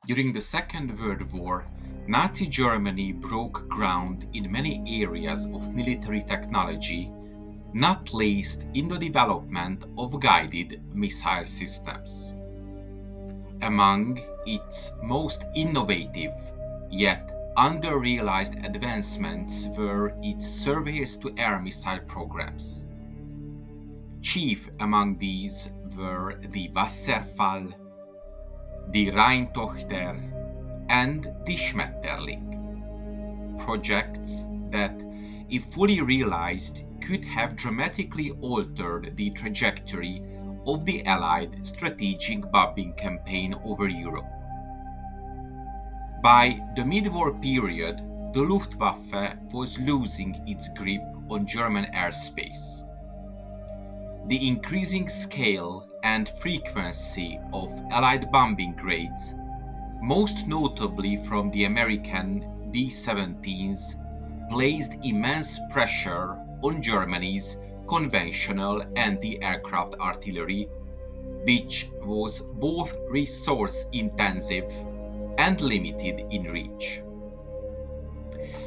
During the Second World War, Nazi Germany broke ground in many areas of military technology, not least in the development of guided missile systems. Among its most innovative, yet under-realized advancements were its surface-to-air missile programs. Chief among these were the Wasserfall, the Rheintochter, and the Schmetterling, projects that, if fully realized, could have dramatically altered the trajectory of the Allied strategic bombing campaign over Europe. By the mid-war period, the Luftwaffe was losing its grip on German airspace. The increasing scale and frequency of Allied bombing raids, most notably from the American B-17s, placed immense pressure on Germany's conventional anti-aircraft artillery, which was both resource-intensive and limited in reach.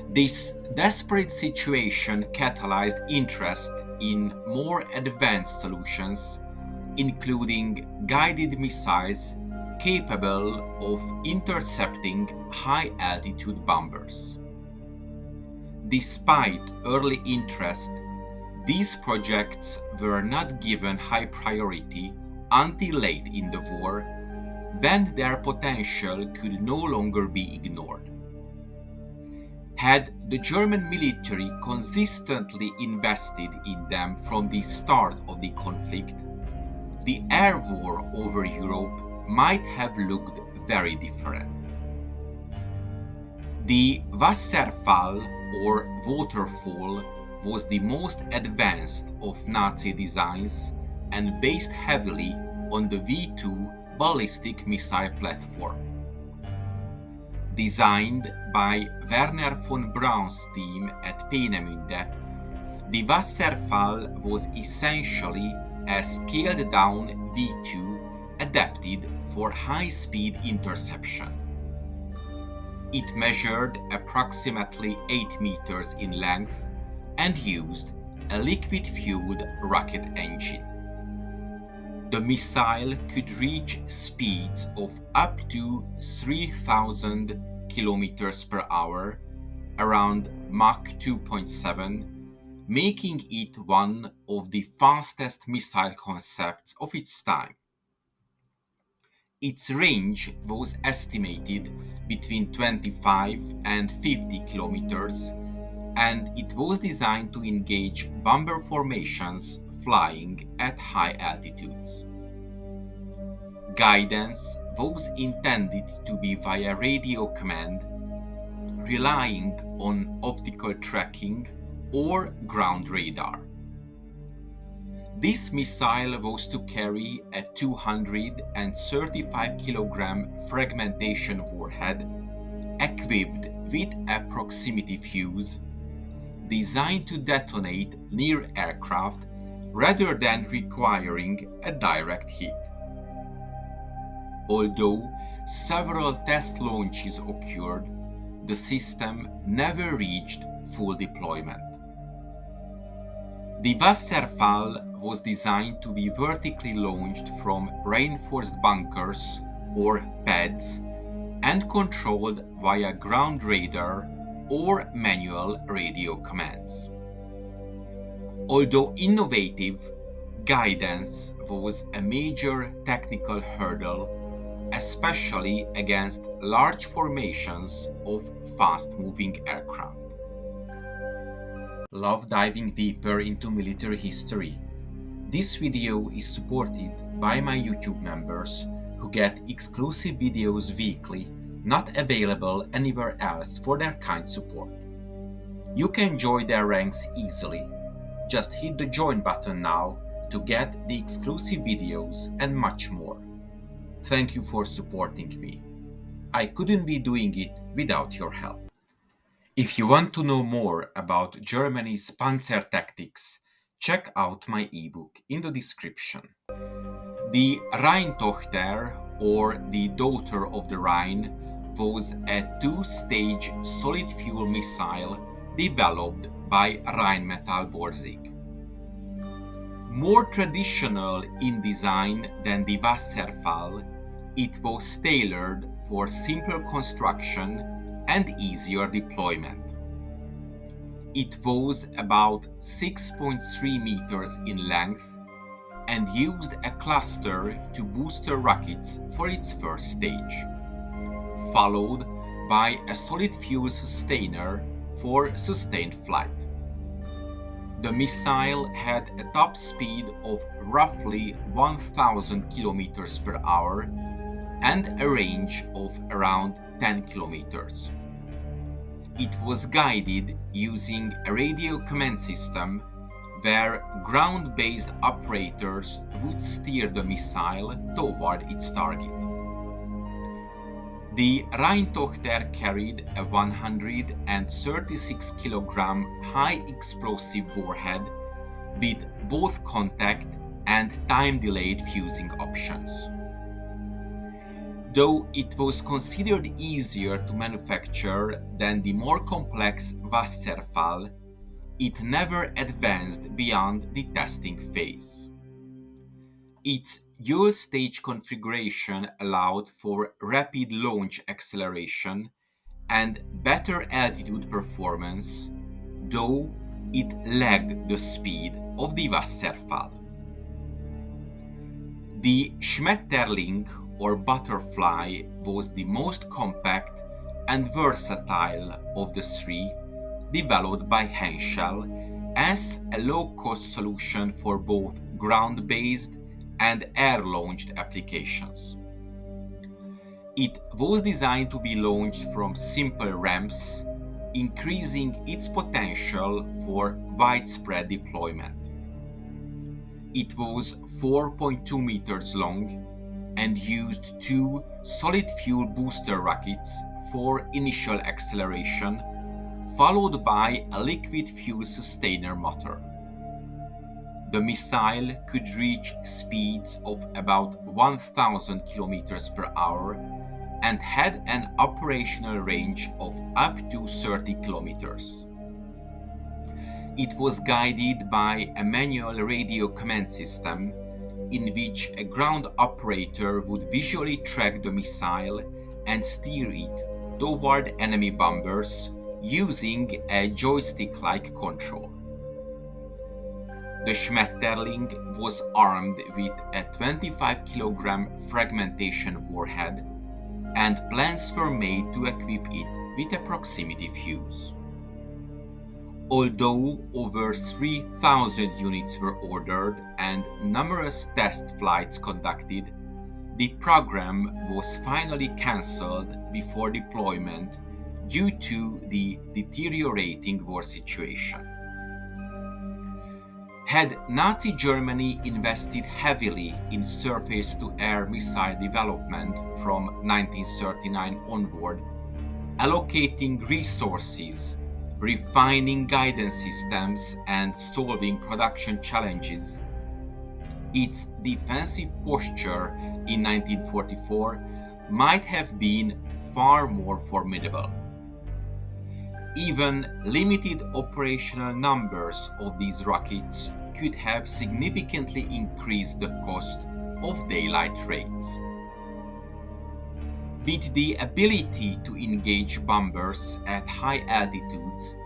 This desperate situation catalyzed interest in more advanced solutions, including guided missiles capable of intercepting high-altitude bombers. Despite early interest, these projects were not given high priority until late in the war, when their potential could no longer be ignored. Had the German military consistently invested in them from the start of the conflict, the air war over Europe might have looked very different. The Wasserfall, or waterfall, was the most advanced of Nazi designs and based heavily on the V-2 ballistic missile platform. Designed by Werner von Braun's team at Peenemünde, the Wasserfall was essentially a scaled-down V-2 adapted for high-speed interception. It measured approximately 8 meters in length and used a liquid-fueled rocket engine. The missile could reach speeds of up to 3,000 kilometers per hour, around Mach 2.7, making it one of the fastest missile concepts of its time. Its range was estimated between 25 and 50 kilometers, and it was designed to engage bomber formations flying at high altitudes. Guidance was intended to be via radio command, relying on optical tracking or ground radar. This missile was to carry a 235 kilogram fragmentation warhead equipped with a proximity fuse designed to detonate near aircraft rather than requiring a direct hit. Although several test launches occurred, the system never reached full deployment. The Wasserfall was designed to be vertically launched from reinforced bunkers or pads and controlled via ground radar or manual radio commands. Although innovative, guidance was a major technical hurdle, especially against large formations of fast-moving aircraft. Love diving deeper into military history? This video is supported by my YouTube members who get exclusive videos weekly, not available anywhere else for their kind support. You can join their ranks easily. Just hit the join button now to get the exclusive videos and much more. Thank you for supporting me. I couldn't be doing it without your help. If you want to know more about Germany's Panzer tactics, check out my ebook in the description. The Rheintochter, or the Daughter of the Rhine, was a two-stage solid-fuel missile developed by Rheinmetall Borsig. More traditional in design than the Wasserfall, it was tailored for simpler construction and easier deployment. It was about 6.3 meters in length and used a cluster to booster rockets for its first stage, followed by a solid fuel sustainer for sustained flight. The missile had a top speed of roughly 1,000 kilometers per hour and a range of around 10 kilometers. It was guided using a radio command system where ground-based operators would steer the missile toward its target. The Rheintochter carried a 136 kg high explosive warhead with both contact and time-delayed fusing options. Though it was considered easier to manufacture than the more complex Wasserfall, it never advanced beyond the testing phase. Its dual-stage configuration allowed for rapid launch acceleration and better altitude performance, though it lagged the speed of the Wasserfall. The Schmetterling, or Butterfly, was the most compact and versatile of the three, developed by Henschel as a low-cost solution for both ground-based and air-launched applications. It was designed to be launched from simple ramps, increasing its potential for widespread deployment. It was 4.2 meters long and used two solid-fuel booster rockets for initial acceleration, followed by a liquid fuel sustainer motor. The missile could reach speeds of about 1,000 km per hour and had an operational range of up to 30 kilometers. It was guided by a manual radio command system in which a ground operator would visually track the missile and steer it toward enemy bombers using a joystick-like control. The Schmetterling was armed with a 25 kg fragmentation warhead, and plans were made to equip it with a proximity fuse. Although over 3,000 units were ordered and numerous test flights conducted, the program was finally cancelled before deployment due to the deteriorating war situation. Had Nazi Germany invested heavily in surface-to-air missile development from 1939 onward, allocating resources, refining guidance systems, and solving production challenges, its defensive posture in 1944 might have been far more formidable. Even limited operational numbers of these rockets could have significantly increased the cost of daylight raids. With the ability to engage bombers at high altitudes,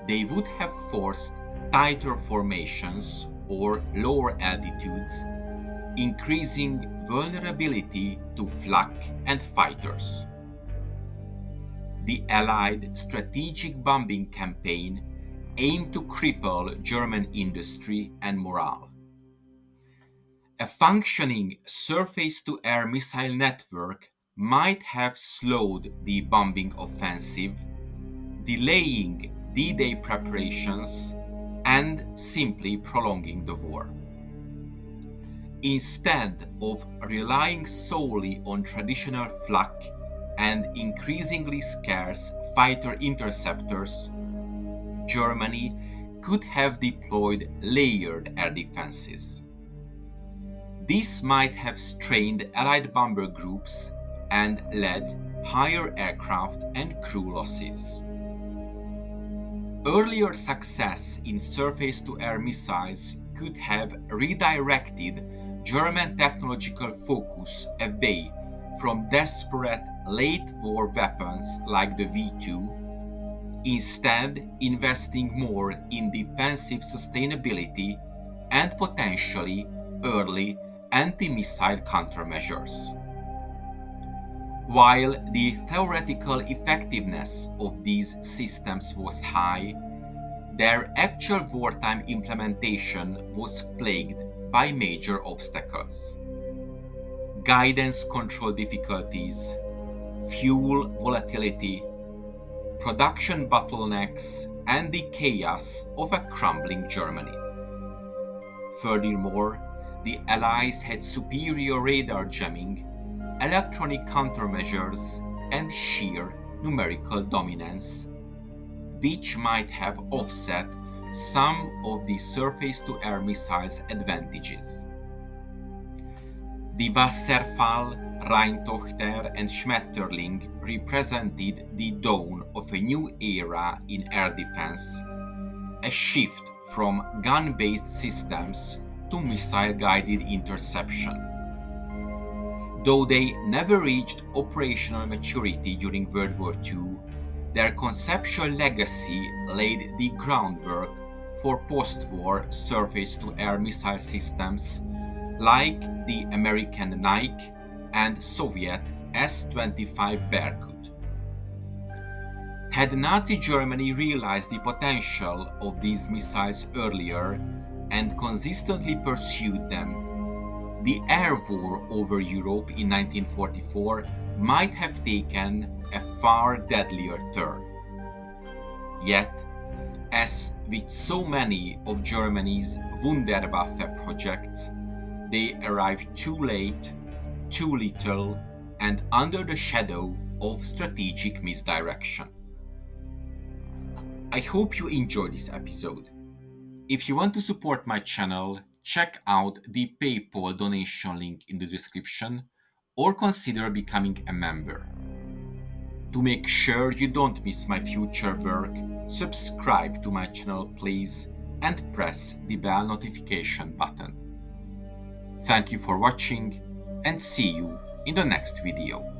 they would have forced tighter formations or lower altitudes, increasing vulnerability to flak and fighters. The Allied strategic bombing campaign aimed to cripple German industry and morale. A functioning surface-to-air missile network might have slowed the bombing offensive, delaying D-Day preparations and simply prolonging the war. Instead of relying solely on traditional flak and increasingly scarce fighter interceptors, Germany could have deployed layered air defenses. This might have strained Allied bomber groups and led higher aircraft and crew losses. Earlier success in surface-to-air missiles could have redirected German technological focus away from desperate late-war weapons like the V2, instead investing more in defensive sustainability and potentially early anti-missile countermeasures. While the theoretical effectiveness of these systems was high, their actual wartime implementation was plagued by major obstacles. Guidance control difficulties, fuel volatility, production bottlenecks, and the chaos of a crumbling Germany. Furthermore, the Allies had superior radar jamming, electronic countermeasures, and sheer numerical dominance, which might have offset some of the surface-to-air missiles' advantages. The Wasserfall, Rheintochter, and Schmetterling represented the dawn of a new era in air defense, a shift from gun-based systems to missile-guided interception. Though they never reached operational maturity during World War II, their conceptual legacy laid the groundwork for post-war surface-to-air missile systems like the American Nike and Soviet S-25 Berkut. Had Nazi Germany realized the potential of these missiles earlier and consistently pursued them, the air war over Europe in 1944 might have taken a far deadlier turn. Yet, as with so many of Germany's Wunderwaffe projects, they arrived too late, too little, and under the shadow of strategic misdirection. I hope you enjoyed this episode. If you want to support my channel, check out the PayPal donation link in the description or consider becoming a member. To make sure you don't miss my future work, subscribe to my channel please and press the bell notification button. Thank you for watching and see you in the next video.